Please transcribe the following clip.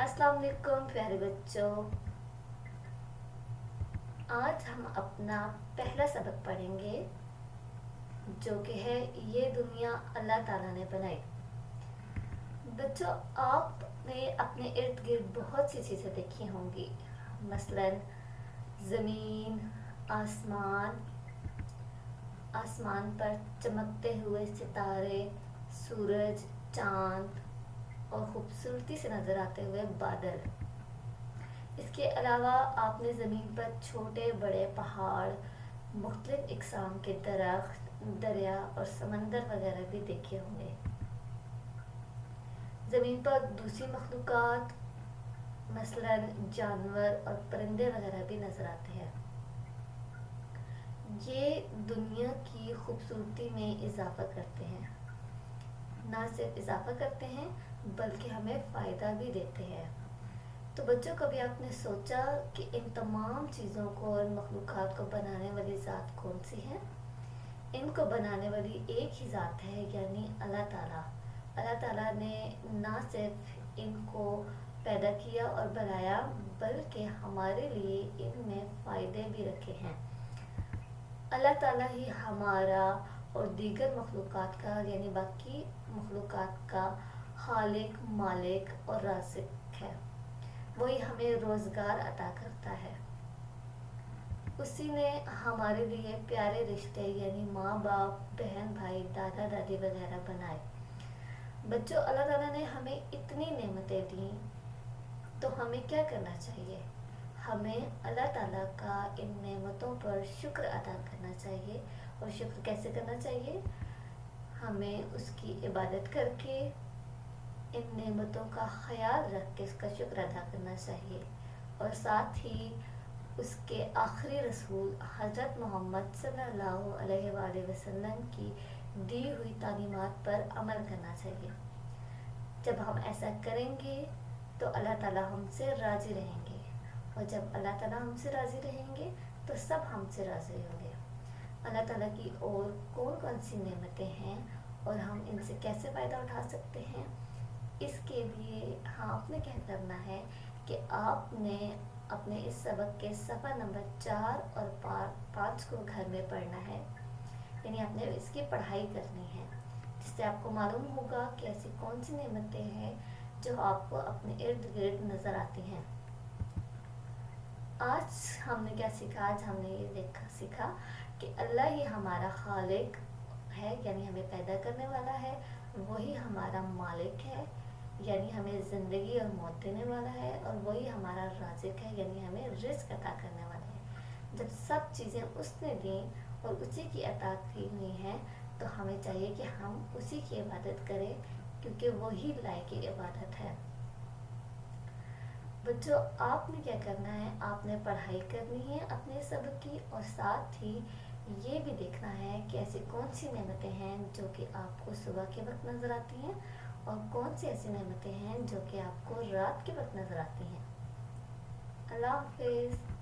अस्सलाम वालेकुम प्यारे बच्चों। आज हम अपना पहला सबक पढ़ेंगे जो कि है ये दुनिया अल्लाह ताला ने बनाई। बच्चों, आपने अपने इर्द गिर्द बहुत सी चीज़ें देखी होंगी, मसलन ज़मीन, आसमान, आसमान पर चमकते हुए सितारे, सूरज, चाँद और खूबसूरती से नज़र आते हुए बादल। इसके अलावा आपने ज़मीन पर छोटे बड़े पहाड़, मुख्तलिफ इक़साम के दरख्त, दरिया और समंदर वगैरह भी देखे होंगे। ज़मीन पर दूसरी मखलूक़ात मसलन जानवर और परिंदे वगैरह भी नज़र आते हैं। ये दुनिया की खूबसूरती में इजाफ़ा करते हैं, ना सिर्फ इजाफ़ा करते हैं बल्कि हमें फ़ायदा भी देते हैं। तो बच्चों, कभी आपने सोचा कि इन तमाम चीज़ों को और मखलूक़ात को बनाने वाली ज़ात कौन सी है? इनको बनाने वाली एक ही ज़ात है, यानी अल्लाह ताला। अल्लाह ताला ने ना सिर्फ इनको पैदा किया और बनाया बल्कि हमारे लिए इनमें फ़ायदे भी रखे हैं। अल्लाह ताला ही हमारा और दीगर मखलूक़ात का यानी बाकी मखलूक़ात का खालिक, मालिक और राज़िक है। वही हमें रोज़गार अता करता है। उसी ने हमारे लिए प्यारे रिश्ते यानी माँ बाप, बहन भाई, दादा दादी वगैरह बनाए। बच्चों, अल्लाह ताला ने हमें इतनी नेमतें दी, तो हमें क्या करना चाहिए? हमें अल्लाह ताला का इन नेमतों पर शुक्र अदा करना चाहिए। और शुक्र कैसे करना चाहिए? हमें उसकी इबादत करके, इन नेमतों का ख्याल रख के उसका शुक्र अदा करना चाहिए। और साथ ही उसके आखिरी रसूल हज़रत मोहम्मद सल्लल्लाहु अलैहि वसल्लम की दी हुई तालीमात पर अमल करना चाहिए। जब हम ऐसा करेंगे तो अल्लाह ताला हमसे राज़ी रहेंगे, और जब अल्लाह ताला हमसे राज़ी रहेंगे तो सब हमसे राज़ी होंगे। अल्लाह ताला की और कौन कौन सी नेमतें हैं और हम इनसे कैसे फ़ायदा उठा सकते हैं, इसके लिए आपने क्या करना है कि आपने अपने इस सबक के सफ़ा नंबर 4 और 5 को घर में पढ़ना है, यानी आपने इसकी पढ़ाई करनी है, जिससे आपको मालूम होगा कि ऐसी कौन सी नेमतें हैं जो आपको अपने इर्द गिर्द नज़र आती हैं। आज हमने क्या सीखा? आज हमने ये सीखा कि अल्लाह ही हमारा खालिक है, यानी हमें पैदा करने वाला है। वही हमारा मालिक है, यानी हमें ज़िंदगी और मौत देने वाला है। और वही हमारा राज़िक है, यानी हमें रिज़्क़ अता करने वाला है। जब सब चीज़ें उसने दी और उसी की अताअत की हुई हैं, तो हमें चाहिए कि हम उसी की इबादत करें, क्योंकि वही लायक इबादत है। बच्चों, आपने क्या करना है? आपने पढ़ाई करनी है अपने सबक की, और साथ ही ये भी देखना है कि ऐसी कौन सी नेमतें हैं जो कि आपको सुबह के वक्त नज़र आती हैं, और कौन सी ऐसी नेमतें हैं जो कि आपको रात के वक्त नज़र आती हैं। अल्लाह हाफ़िज़।